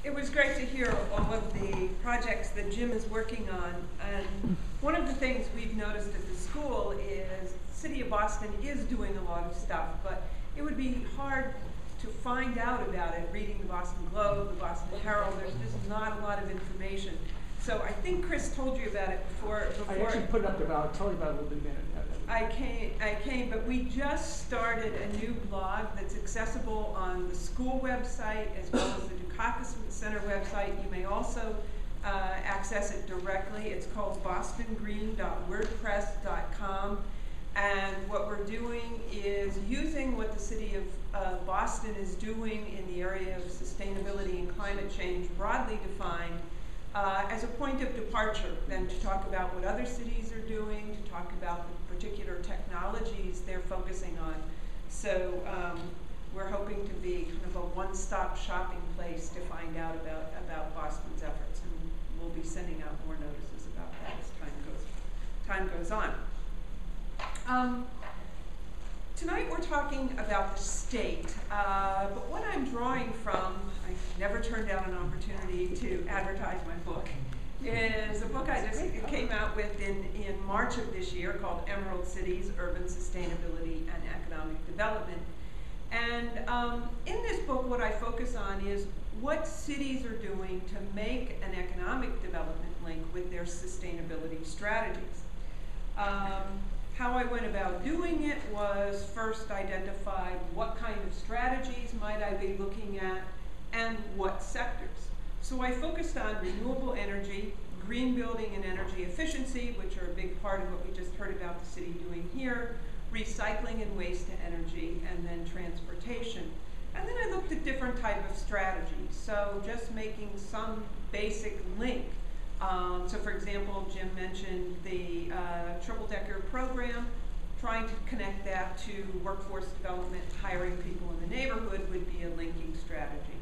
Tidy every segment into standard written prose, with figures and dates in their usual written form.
It was great to hear all of the projects that Jim is working on. And one of the things we've noticed at the school is the City of Boston is doing a lot of stuff, but it would be hard to find out about it reading the Boston Globe, the Boston Herald. There's just not a lot of information. So I think Chris told you about it before. I actually put it up there, I'll tell you about it a little bit in a minute. I came, but we just started a new blog that's accessible on the school website as well as the Dukakis Center website. You may also access it directly. It's called bostongreen.wordpress.com. And what we're doing is using what the city of Boston is doing in the area of sustainability and climate change, broadly defined, as a point of departure, then to talk about what other cities are doing, to talk about the particular technologies they're focusing on. So we're hoping to be kind of a one-stop shopping place to find out about Boston's efforts, and we'll be sending out more notices about that as time goes on. Tonight we're talking about the state, but what I'm drawing from, I never turned down an opportunity to advertise my book, is a book I just came out with in March of this year called Emerald Cities, Urban Sustainability and Economic Development. And in this book what I focus on is what cities are doing to make an economic development link with their sustainability strategies. How I went about doing it was first identify what kind of strategies might I be looking at and what sectors. So I focused on renewable energy, green building and energy efficiency, which are a big part of what we just heard about the city doing here, recycling and waste to energy, and then transportation. And then I looked at different type of strategies, so just making some basic link. So for example, Jim mentioned the triple-decker program. Trying to connect that to workforce development, hiring people in the neighborhood would be a linking strategy.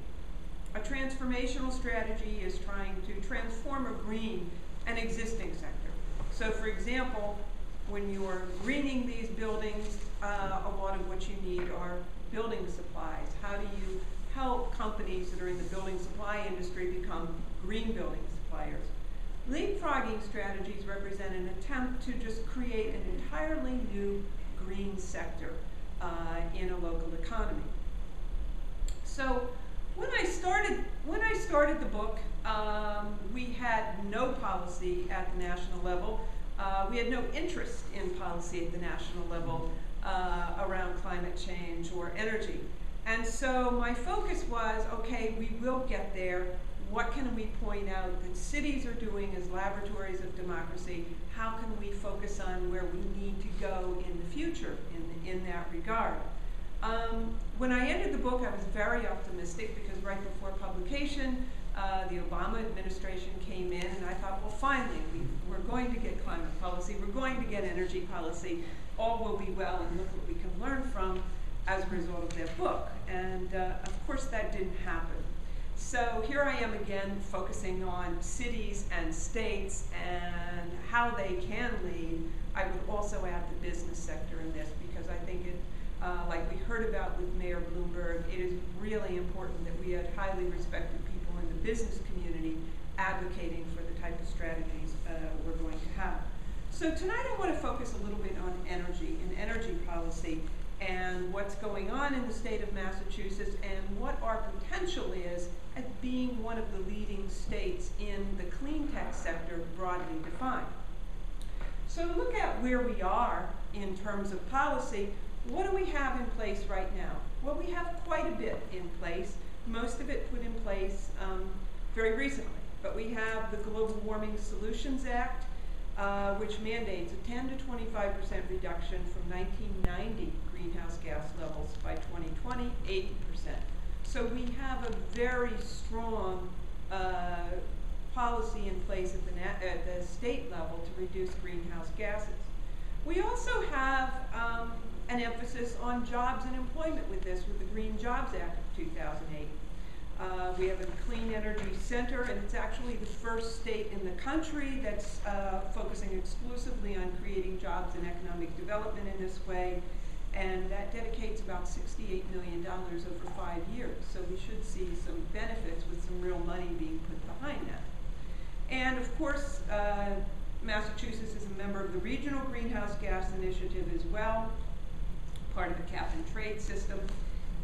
A transformational strategy is trying to transform or green an existing sector. So for example, when you're greening these buildings, a lot of what you need are building supplies. How do you help companies that are in the building supply industry become green building suppliers? Leapfrogging strategies represent an attempt to just create an entirely new green sector in a local economy. So when I started the book, we had no policy at the national level. We had no interest in policy at the national level around climate change or energy. And so my focus was, okay, we will get there. What can we point out that cities are doing as laboratories of democracy? How can we focus on where we need to go in the future in that regard? When I ended the book, I was very optimistic because right before publication, the Obama administration came in, and I thought, well, finally, we're going to get climate policy, we're going to get energy policy, all will be well, and look what we can learn from as a result of that book. And of course, that didn't happen. So here I am again focusing on cities and states and how they can lead. I would also add the business sector in this because I think it, like we heard about with Mayor Bloomberg, it is really important that we had highly respected people in the business community advocating for the type of strategies we're going to have. So tonight I want to focus a little bit on energy and energy policy and what's going on in the state of Massachusetts and what our potential is as being one of the leading states in the clean tech sector broadly defined. So to look at where we are in terms of policy, what do we have in place right now? Well, we have quite a bit in place, most of it put in place very recently. But we have the Global Warming Solutions Act, which mandates a 10 to 25% reduction from 1990 greenhouse gas levels by 2020, 80%. So we have a very strong policy in place at the state level to reduce greenhouse gases. We also have an emphasis on jobs and employment with this, with the Green Jobs Act of 2008. We have a Clean Energy Center, and it's actually the first state in the country that's focusing exclusively on creating jobs and economic development in this way, and that dedicates about $68 million over 5 years. So we should see some benefits with some real money Massachusetts is a member of the Regional Greenhouse Gas Initiative as well, part of the cap and trade system,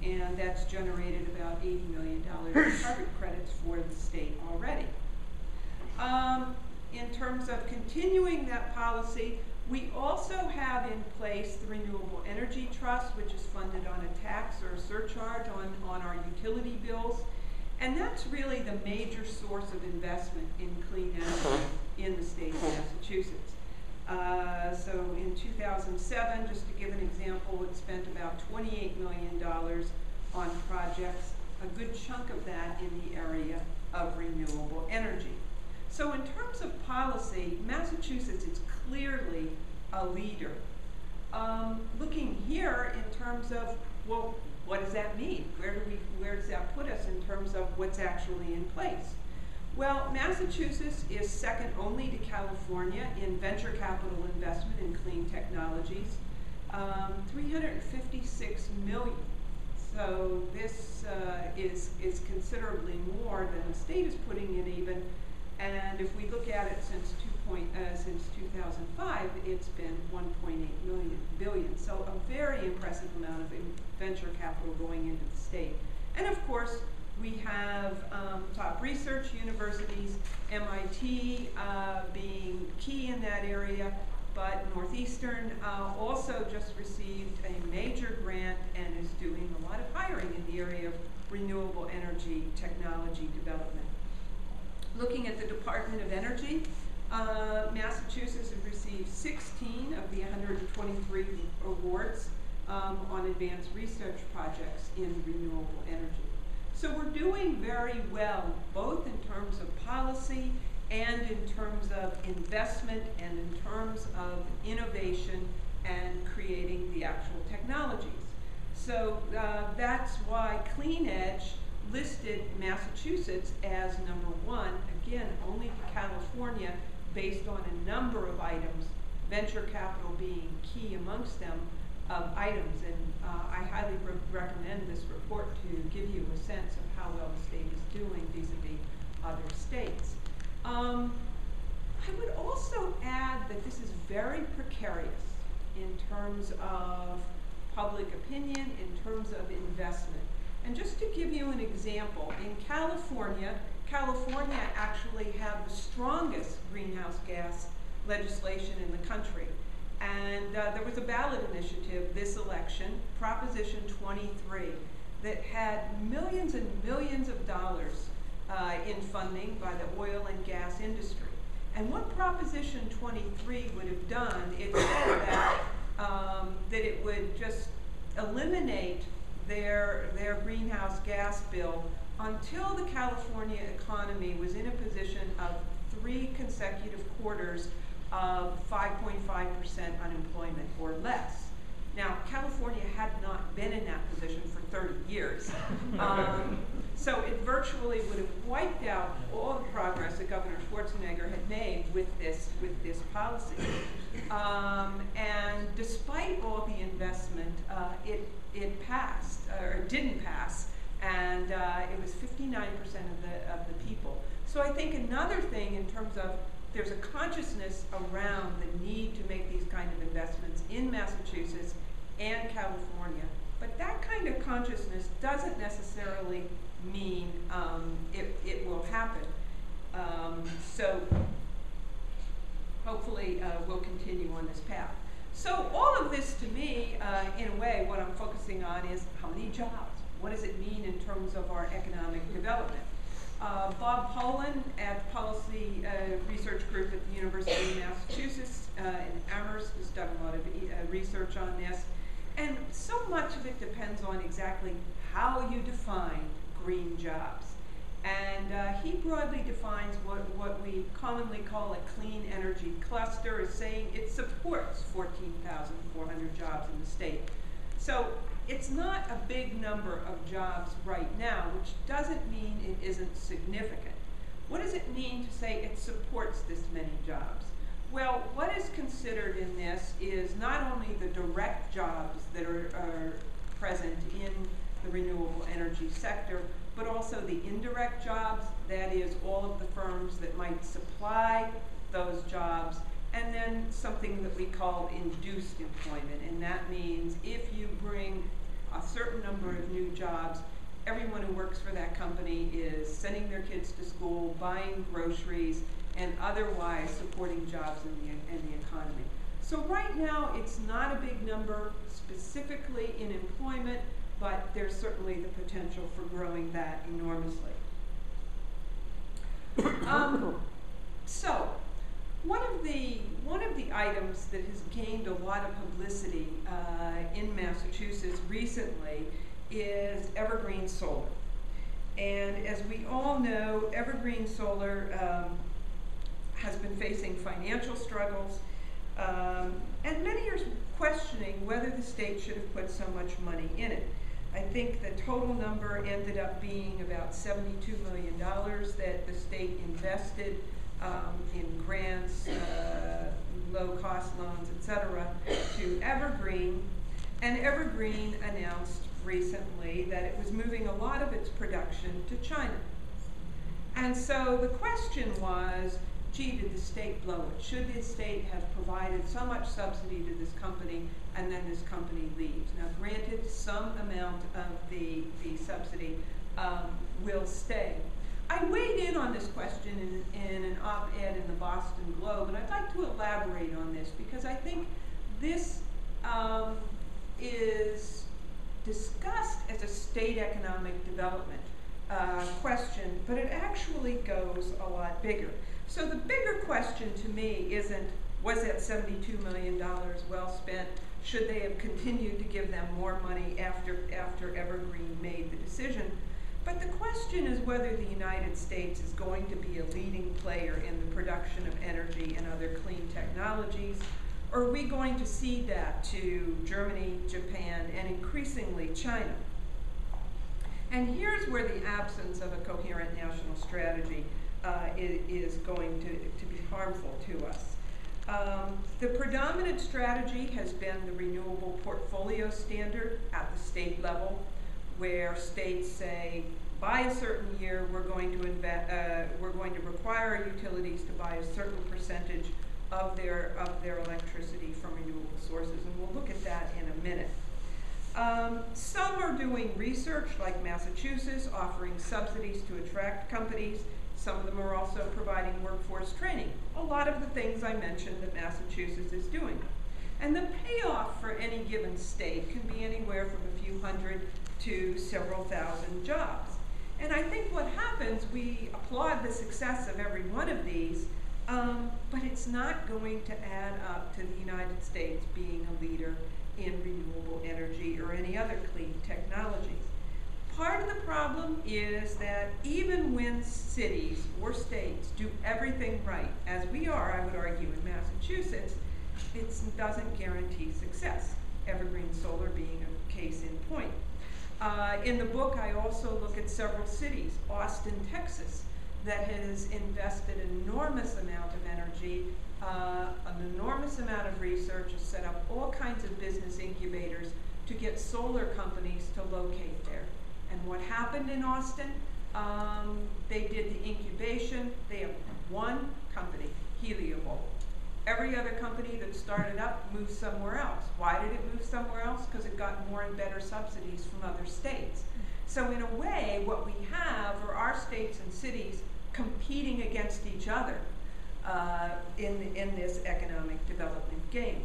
and that's generated about $80 million in carbon credits for the state already. In terms of continuing that policy, we also have in place the Renewable Energy Trust, which is funded on a tax or a surcharge on our utility bills. And that's really the major source of investment in clean energy in the state of Massachusetts. So in 2007, just to give an example, it spent about $28 million on projects, a good chunk of that in the area of renewable energy. So in terms of policy, Massachusetts is clearly a leader. Looking here in terms of, well, what does that mean? Where does that put us in terms of what's actually in place? Well, Massachusetts is second only to California in venture capital investment in clean technologies, 356 million. So this is considerably more than the state is putting in even. And if we look at it since 2005, it's been 1.8 billion. So a very impressive amount of venture capital going into the state. And of course, we have top research universities, MIT being key in that area, but Northeastern also just received a major grant and is doing a lot of hiring in the area of renewable energy technology development. Looking at the Department of Energy, Massachusetts has received 16 of the 123 awards on advanced research projects in renewable energy. So we're doing very well, both in terms of policy and in terms of investment and in terms of innovation and creating the actual technologies. So that's why Clean Edge listed Massachusetts as #1, again, only to California, based on a number of items, venture capital being key amongst them, of items. And I highly recommend this report to give you a sense of how well the state is doing vis-a-vis other states. I would also add that this is very precarious in terms of public opinion, in terms of investment. And just to give you an example, in California actually have the strongest greenhouse gas legislation in the country. And there was a ballot initiative this election, Proposition 23, that had millions and millions of dollars in funding by the oil and gas industry. And what Proposition 23 would have done, it said that it would just eliminate their greenhouse gas bill until the California economy was in a position of 3 consecutive quarters of 5.5% unemployment or less. Now, California had not been in that position for 30 years. So it virtually would have wiped out all the progress that Governor Schwarzenegger had made with this policy. And despite all the investment, it passed, or didn't pass, and it was 59% of the people. So I think another thing in terms of there's a consciousness around the need to make these kind of investments in Massachusetts and California, but that kind of consciousness doesn't necessarily mean it will happen. So hopefully we'll continue on this path. So all of this to me, in a way, what I'm focusing on is how many jobs? What does it mean in terms of our economic development? Bob Poland at Policy Research Group at the University of Massachusetts in Amherst has done a lot of research on this. And so much of it depends on exactly how you define green jobs. And he broadly defines what we commonly call a clean energy cluster, as saying it supports 14,400 jobs in the state. So it's not a big number of jobs right now, which doesn't mean it isn't significant. What does it mean to say it supports this many jobs? Well, what is considered in this is not only the direct jobs that are present in the renewable energy sector, but also the indirect jobs, that is all of the firms that might supply those jobs, and then something that we call induced employment, and that means if you bring a certain number of new jobs, everyone who works for that company is sending their kids to school, buying groceries, and otherwise supporting jobs in the economy. So right now, it's not a big number specifically in employment, but there's certainly the potential for growing that enormously. So, one of the items that has gained a lot of publicity in Massachusetts recently is Evergreen Solar. And as we all know, Evergreen Solar has been facing financial struggles, and many are questioning whether the state should have put so much money in it. I think the total number ended up being about $72 million that the state invested in grants, low-cost loans, etc., to Evergreen. And Evergreen announced recently that it was moving a lot of its production to China. And so the question was, gee, did the state blow it? Should the state have provided so much subsidy to this company and then this company leaves? Now granted, some amount of the subsidy will stay. I weighed in on this question in an op-ed in the Boston Globe, and I'd like to elaborate on this because I think this is discussed as a state economic development question, but it actually goes a lot bigger. So the bigger question to me isn't, was that $72 million well spent? Should they have continued to give them more money after Evergreen made the decision? But the question is whether the United States is going to be a leading player in the production of energy and other clean technologies, or are we going to cede that to Germany, Japan, and increasingly China? And here's where the absence of a coherent national strategy is going to be harmful to us. The predominant strategy has been the renewable portfolio standard at the state level, where states say, by a certain year, we're going to require our utilities to buy a certain percentage of their electricity from renewable sources, and we'll look at that in a minute. Some are doing research, like Massachusetts, offering subsidies to attract companies. Some of them are also providing workforce training. A lot of the things I mentioned that Massachusetts is doing. And the payoff for any given state can be anywhere from a few hundred to several thousand jobs. And I think what happens, we applaud the success of every one of these, but it's not going to add up to the United States being a leader in renewable energy or any other clean technologies. Part of the problem is that even when cities or states do everything right, as we are, I would argue, in Massachusetts, it doesn't guarantee success, Evergreen Solar being a case in point. In the book, I also look at several cities, Austin, Texas, that has invested an enormous amount of energy, an enormous amount of research, has set up all kinds of business incubators to get solar companies to locate there. And what happened in Austin? They did the incubation. They have one company, Heliovolt. Every other company that started up moved somewhere else. Why did it move somewhere else? Because it got more and better subsidies from other states. So in a way, what we have are our states and cities competing against each other in this economic development game.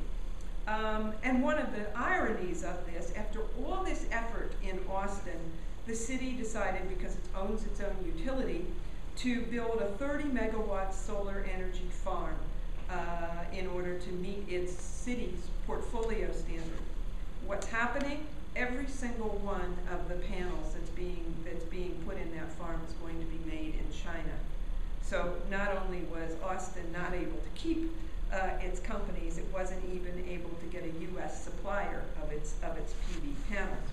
And one of the ironies of this, after all this effort in Austin, the city decided, because it owns its own utility, to build a 30-megawatt solar energy farm in order to meet its city's portfolio standard. What's happening? Every single one of the panels that's being put in that farm is going to be made in China. So not only was Austin not able to keep its companies, it wasn't even able to get a U.S. supplier of its PV panels.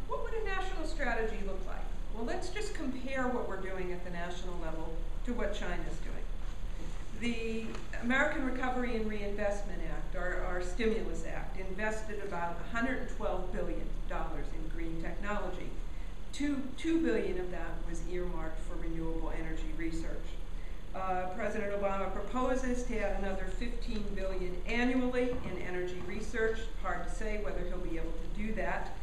What would a national strategy look like? Well, let's just compare what we're doing at the national level to what China's doing. The American Recovery and Reinvestment Act, our Stimulus Act, invested about $112 billion in green technology. $2 billion of that was earmarked for renewable energy research. President Obama proposes to add another $15 billion annually in energy research. Hard to say whether he'll be able to do that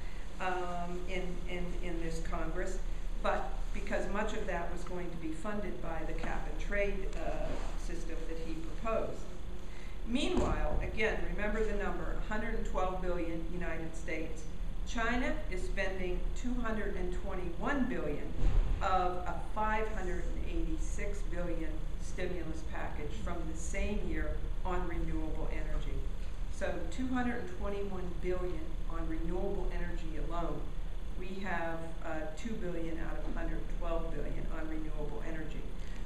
in this Congress, but because much of that was going to be funded by the cap and trade system that he proposed. Meanwhile, again, remember the number, 112 billion United States. China is spending 221 billion of a 586 billion stimulus package from the same year on renewable energy. So 221 billion on renewable energy alone. We have 2 billion out of 112 billion on renewable energy.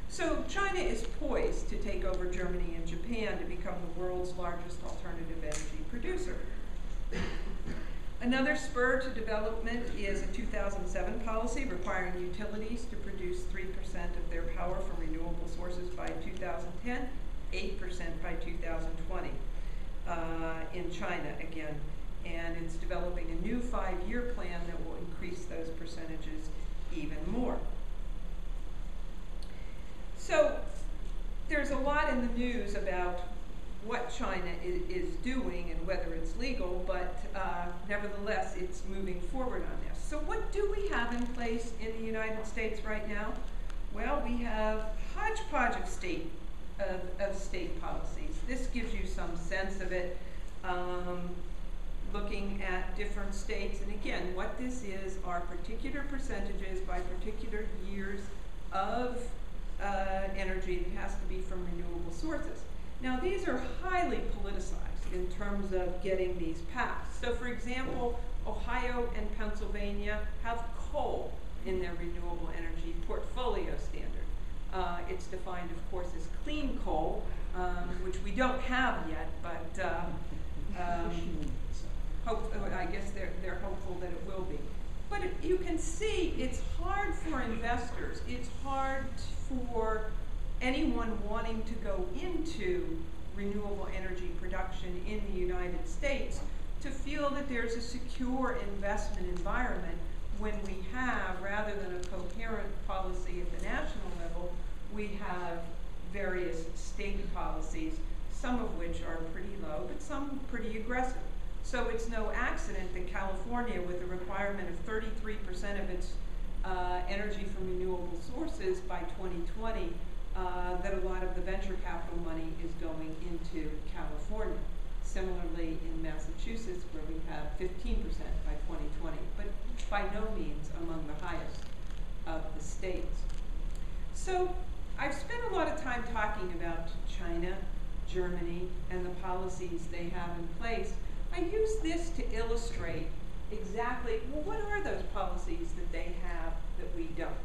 So China is poised to take over Germany and Japan to become the world's largest alternative energy producer. Another spur to development is a 2007 policy requiring utilities to produce 3% of their power from renewable sources by 2010, 8% by 2020 in China again. And it's developing a new 5-year plan that will increase those percentages even more. So there's a lot in the news about what China is doing and whether it's legal, but nevertheless, it's moving forward on this. So what do we have in place in the United States right now? Well, we have hodgepodge of state policies. This gives you some sense of it, looking at different states. And again, what this is are particular percentages by particular years of energy that has to be from renewable sources. Now, these are highly politicized in terms of getting these passed. So, for example, Ohio and Pennsylvania have coal in their renewable energy portfolio standard. It's defined, of course, as clean coal, which we don't have yet, but I guess they're hopeful that it will be. But you can see it's hard for investors. It's hard for anyone wanting to go into renewable energy production in the United States to feel that there's a secure investment environment when we have, rather than a coherent policy at the national level, we have various state policies, some of which are pretty low, but some pretty aggressive. So it's no accident that California, with a requirement of 33% of its energy from renewable sources by 2020, that a lot of the venture capital money is going into California. Similarly, in Massachusetts, where we have 15% by 2020, but by no means among the highest of the states. So I've spent a lot of time talking about China, Germany, and the policies they have in place. I use this to illustrate exactly, well, what are those policies that they have that we don't?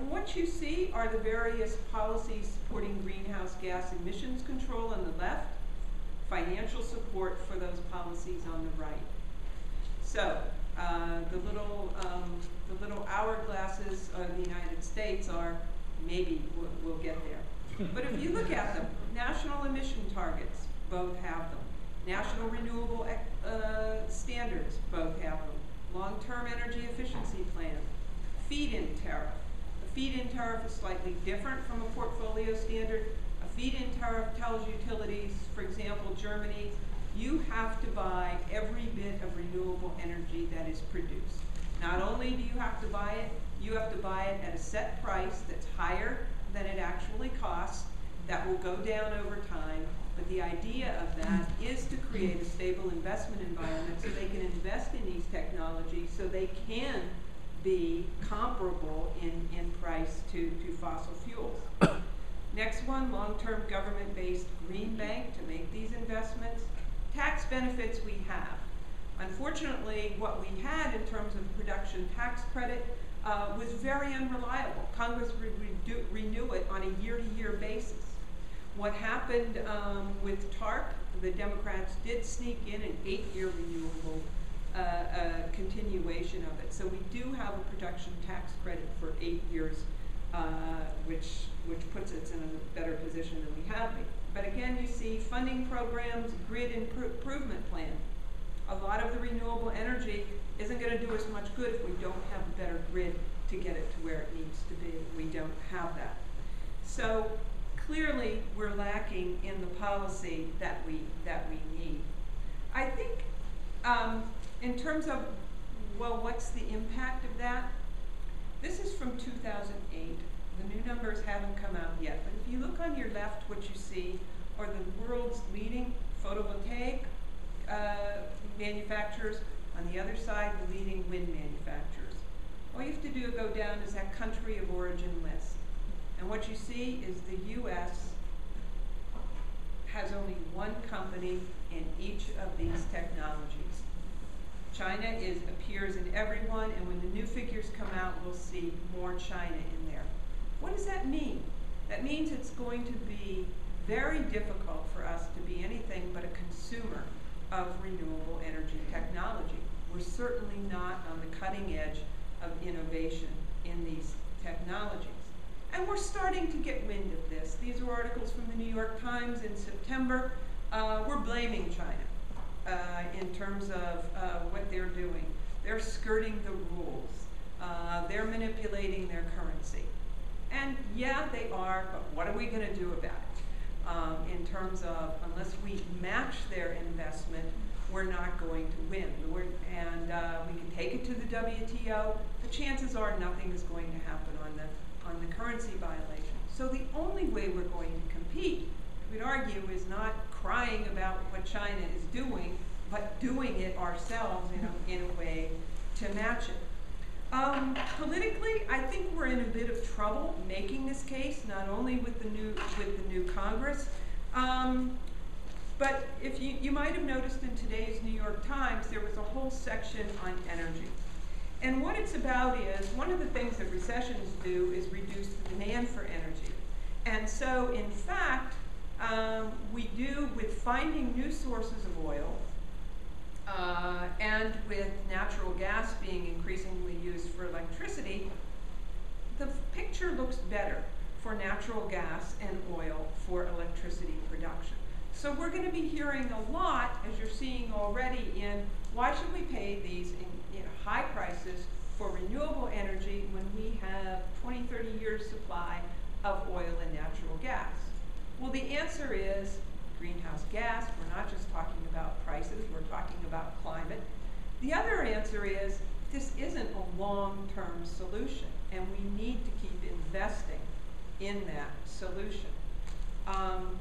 What you see are the various policies supporting greenhouse gas emissions control on the left, financial support for those policies on the right. So the little hourglasses of the United States are maybe we'll get there. But if you look at them, national emission targets, both have them. National renewable standards, both have them. Long-term energy efficiency plan, feed-in tariff. A feed-in tariff is slightly different from a portfolio standard. A feed-in tariff tells utilities, for example, Germany, you have to buy every bit of renewable energy that is produced. Not only do you have to buy it, you have to buy it at a set price that's higher than it actually costs. That will go down over time. But the idea of that is to create a stable investment environment so they can invest in these technologies so they can be comparable in price to fossil fuels. Next one, long-term government-based green bank to make these investments. Tax benefits we have. Unfortunately, what we had in terms of production tax credit was very unreliable. Congress would renew it on a year-to-year basis. What happened with TARP, the Democrats did sneak in an 8-year renewable continuation of it. So we do have a production tax credit for 8 years, which puts us in a better position than we have been. But again, you see funding programs, grid improvement plan. A lot of the renewable energy isn't going to do us much good if we don't have a better grid to get it to where it needs to be. We don't have that. So terms of, well, what's the impact of that? This is from 2008. The new numbers haven't come out yet, but if you look on your left, what you see are the world's leading photovoltaic manufacturers. On the other side, the leading wind manufacturers. All you have to do to go down is that country of origin list. And what you see is the US has only one company in each of these technologies. China appears in every one, and when the new figures come out, we'll see more China in there. What does that mean? That means it's going to be very difficult for us to be anything but a consumer of renewable energy technology. We're certainly not on the cutting edge of innovation in these technologies. And we're starting to get wind of this. These are articles from the New York Times in September. We're blaming China in terms of what they're doing. They're skirting the rules. They're manipulating their currency. And yeah, they are, but what are we going to do about it? In terms of, unless we match their investment, we're not going to win. We can take it to the WTO. The chances are nothing is going to happen on the currency violation. So the only way we're going to compete, we'd argue, is not crying about what China is doing, but doing it ourselves in a way to match it. Politically, I think we're in a bit of trouble making this case, not only with the new Congress, but if you might have noticed in today's New York Times, there was a whole section on energy. And what it's about is, one of the things that recessions do is reduce the demand for energy. And so, in fact, we do with finding new sources of oil, and with natural gas being increasingly used for electricity, the picture looks better for natural gas and oil for electricity production. So we're going to be hearing a lot, as you're seeing already, in why should we pay these high prices for renewable energy when we have 20, 30 years supply of oil and natural gas? Well, the answer is greenhouse gas. We're not just talking about prices, we're talking about climate. The other answer is this isn't a long-term solution, and we need to keep investing in that solution.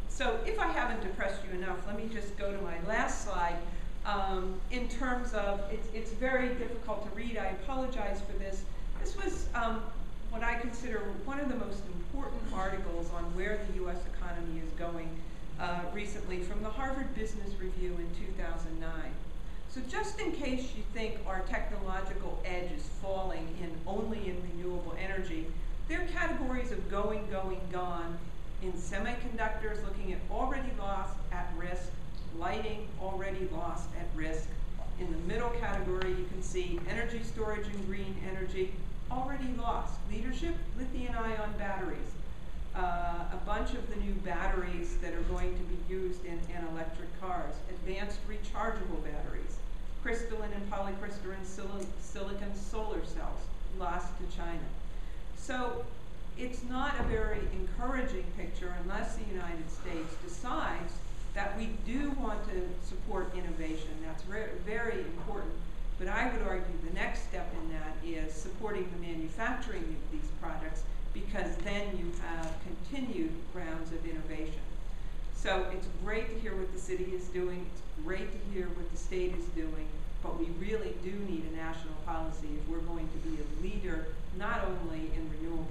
So if I haven't depressed you enough, let me just go to my last slide. In terms of, it's very difficult to read. I apologize for this. This was what I consider one of the most important articles on where the U.S. economy is going recently, from the Harvard Business Review in 2009. So just in case you think our technological edge is falling only in renewable energy, there are categories of going, gone. In semiconductors, looking at already lost, at risk. Lighting, already lost, at risk. In the middle category, you can see energy storage and green energy, already lost. Leadership, lithium-ion batteries. A bunch of the new batteries that are going to be used in electric cars. Advanced rechargeable batteries. Crystalline and polycrystalline silicon solar cells, lost to China. So it's not a very encouraging picture unless the United States decides that we do want to support innovation. That's very important. But I would argue the next step in that is supporting the manufacturing of these products, because then you have continued grounds of innovation. So it's great to hear what the city is doing. It's great to hear what the state is doing. But we really do need a national policy if we're going to be a leader, not only in renewable